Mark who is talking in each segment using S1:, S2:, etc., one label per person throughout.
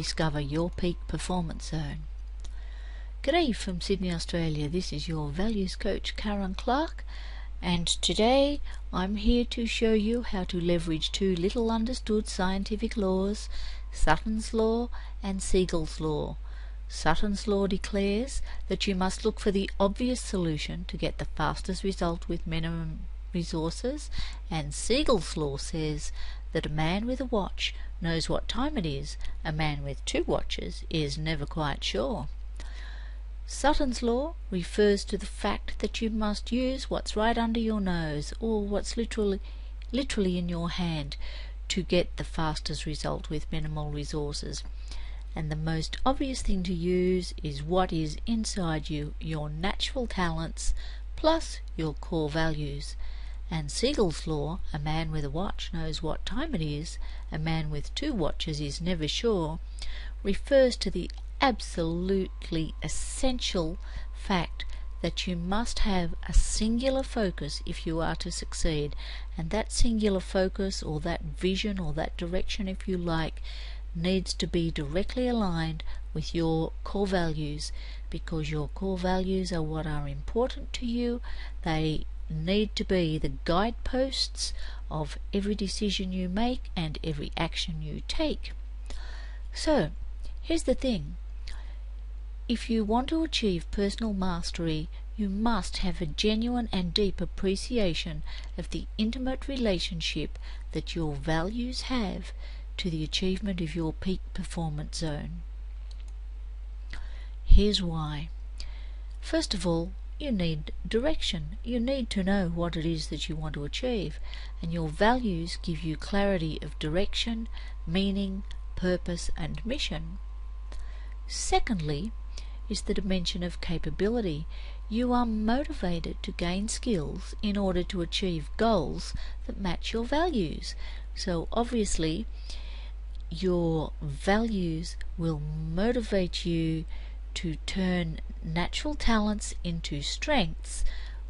S1: discover your peak performance zone. G'day from Sydney, Australia. This is your values coach Karen Clark, and today I'm here to show you how to leverage two little understood scientific laws, Sutton's law and Siegel's law. Sutton's law declares that you must look for the obvious solution to get the fastest result with minimum resources, and Siegel's law says that a man with a watch knows what time it is. A man with two watches is never quite sure. Sutton's law refers to the fact that you must use what's right under your nose, or what's literally in your hand, to get the fastest result with minimal resources. And the most obvious thing to use is what is inside you, your natural talents plus your core values. And Siegel's law, a man with a watch knows what time it is, a man with two watches is never sure, refers to the absolutely essential fact that you must have a singular focus if you are to succeed. And that singular focus, or that vision, or that direction if you like, needs to be directly aligned with your core values, because your core values are what are important to you. They need to be the guideposts of every decision you make and every action you take. So, here's the thing. If you want to achieve personal mastery, you must have a genuine and deep appreciation of the intimate relationship that your values have to the achievement of your peak performance zone. Here's why. First of all, you need direction. You need to know what it is that you want to achieve, and your values give you clarity of direction, meaning, purpose and mission. Secondly is the dimension of capability. You are motivated to gain skills in order to achieve goals that match your values. So obviously your values will motivate you to turn natural talents into strengths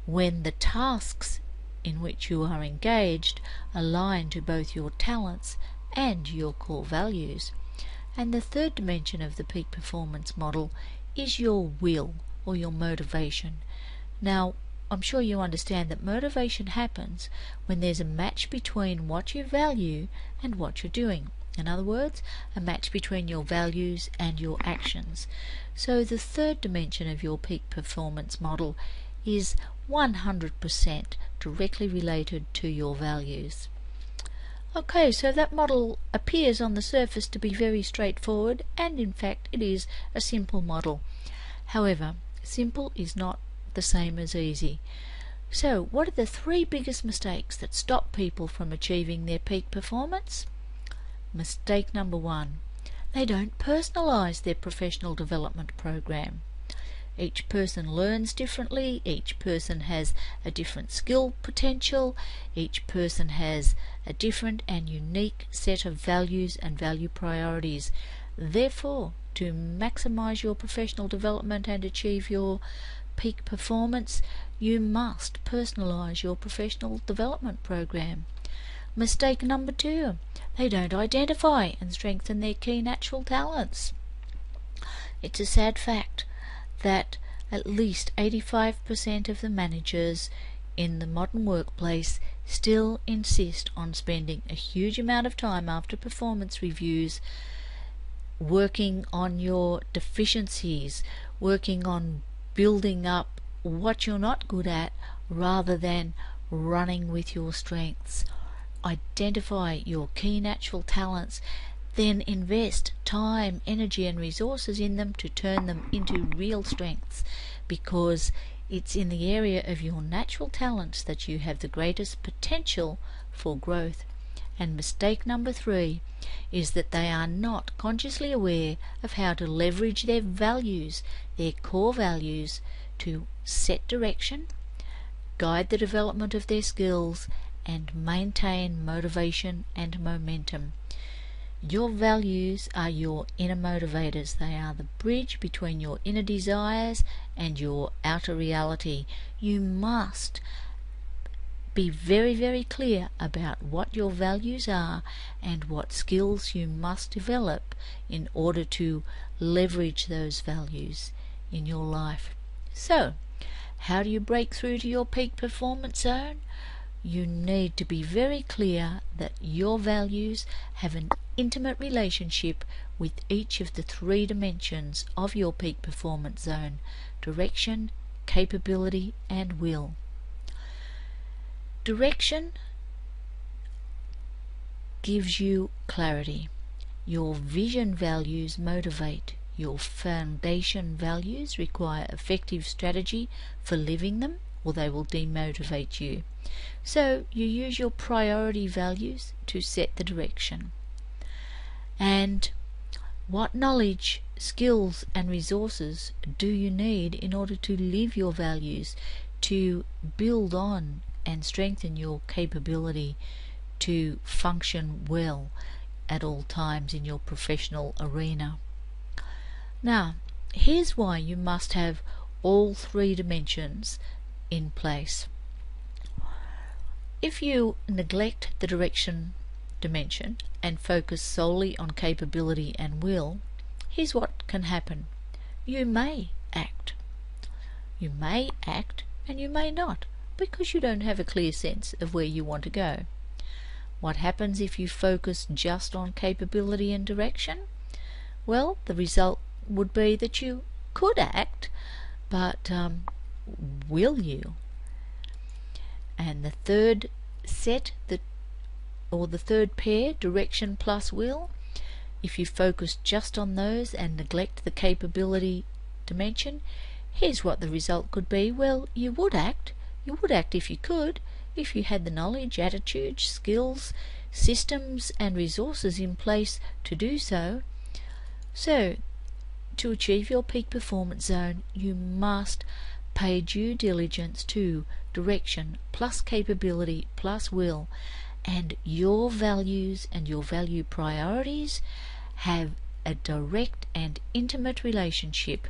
S1: when the tasks in which you are engaged align to both your talents and your core values. And the third dimension of the peak performance model is your will, or your motivation. Now, I'm sure you understand that motivation happens when there's a match between what you value and what you're doing. In other words, a match between your values and your actions. So the third dimension of your peak performance model is 100% directly related to your values. Okay, so that model appears on the surface to be very straightforward, and in fact it is a simple model. However, simple is not the same as easy. So what are the three biggest mistakes that stop people from achieving their peak performance? Mistake number one: they don't personalize their professional development program. Each person learns differently, each person has a different skill potential, each person has a different and unique set of values and value priorities. Therefore, to maximize your professional development and achieve your peak performance, you must personalize your professional development program. Mistake number two: they don't identify and strengthen their key natural talents. It's a sad fact that at least 85% of the managers in the modern workplace still insist on spending a huge amount of time after performance reviews working on your deficiencies, working on building up what you're not good at, rather than running with your strengths. Identify your key natural talents, then invest time, energy and resources in them to turn them into real strengths, because it's in the area of your natural talents that you have the greatest potential for growth. And mistake number three is that they are not consciously aware of how to leverage their values, their core values, to set direction, guide the development of their skills, and maintain motivation and momentum. Your values are your inner motivators. They are the bridge between your inner desires and your outer reality. You must Be very, very clear about what your values are and what skills you must develop in order to leverage those values in your life. So, how do you break through to your peak performance zone? You need to be very clear that your values have an intimate relationship with each of the 3 dimensions of your peak performance zone: direction, capability, and will. Direction gives you clarity. Your vision values motivate. Your foundation values require effective strategy for living them, or they will demotivate you. So you use your priority values to set the direction. And what knowledge, skills, and resources do you need in order to live your values, to build on and strengthen your capability to function well at all times in your professional arena? Now, here's why you must have all 3 dimensions in place. If you neglect the direction dimension and focus solely on capability and will, here's what can happen. You may act. You may act and you may not, because you don't have a clear sense of where you want to go. What happens if you focus just on capability and direction? Well, the result would be that you could act, but will you? And the third set, the third pair, direction plus will, if you focus just on those and neglect the capability dimension, here's what the result could be. Well, you would act. You would act if you could, if you had the knowledge, attitude, skills, systems, and resources in place to do so. So, to achieve your peak performance zone, you must pay due diligence to direction plus capability plus will, and your values and your value priorities have a direct and intimate relationship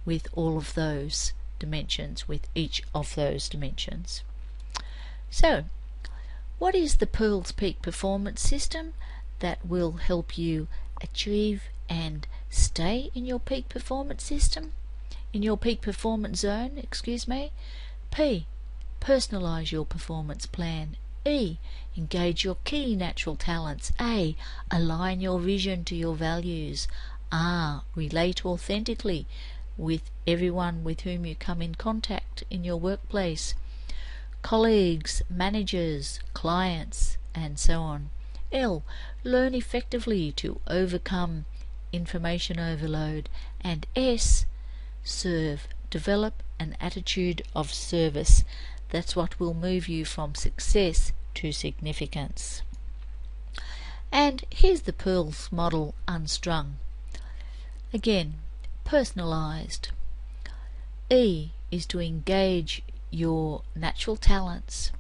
S1: with all of those dimensions, with each of those dimensions. So, what is the Pearl's Peak Performance System that will help you achieve and stay in your peak performance system? In your peak performance zone, P. Personalize your performance plan. E. Engage your key natural talents. A. Align your vision to your values. R. Relate authentically with everyone with whom you come in contact in your workplace. Colleagues, managers, clients, and so on. L. Learn effectively to overcome information overload. And S. Serve. Develop an attitude of service. That's what will move you from success to significance. And here's the Pearls model unstrung. Again, personalized. E is to engage your natural talents.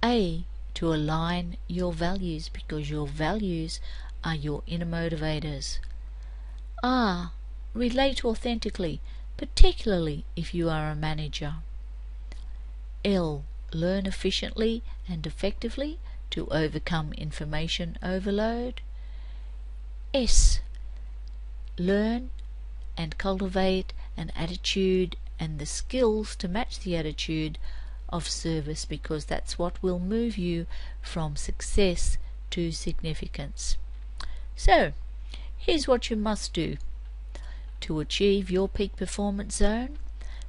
S1: A, to align your values, because your values are your inner motivators. R, relate authentically, particularly if you are a manager. L, learn efficiently and effectively to overcome information overload. S, learn and cultivate an attitude and the skills to match the attitude of service, because that's what will move you from success to significance. So, here's what you must do to achieve your peak performance zone.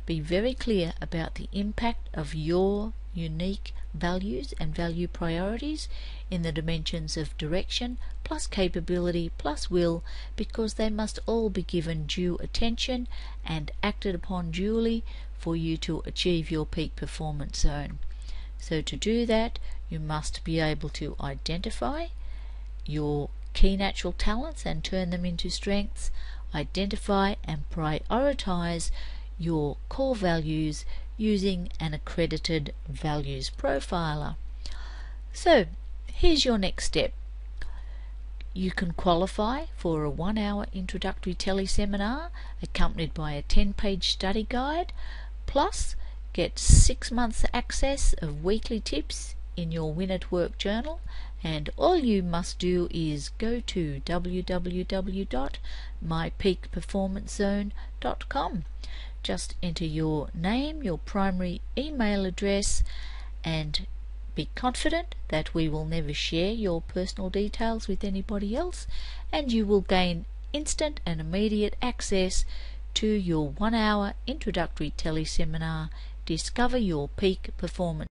S1: Be very clear about the impact of your unique values and value priorities in the dimensions of direction plus capability plus will, because they must all be given due attention and acted upon duly for you to achieve your peak performance zone. So to do that, you must be able to identify your key natural talents and turn them into strengths, identify and prioritize your core values using an accredited values profiler. So here's your next step. You can qualify for a 1-hour introductory teleseminar accompanied by a 10-page study guide, plus get 6 months access of weekly tips in your Win at Work journal, and all you must do is go to www.mypeakperformancezone.com. Just enter your name, your primary email address, and be confident that we will never share your personal details with anybody else, and you will gain instant and immediate access to your 1-hour introductory teleseminar, Discover Your Peak Performance.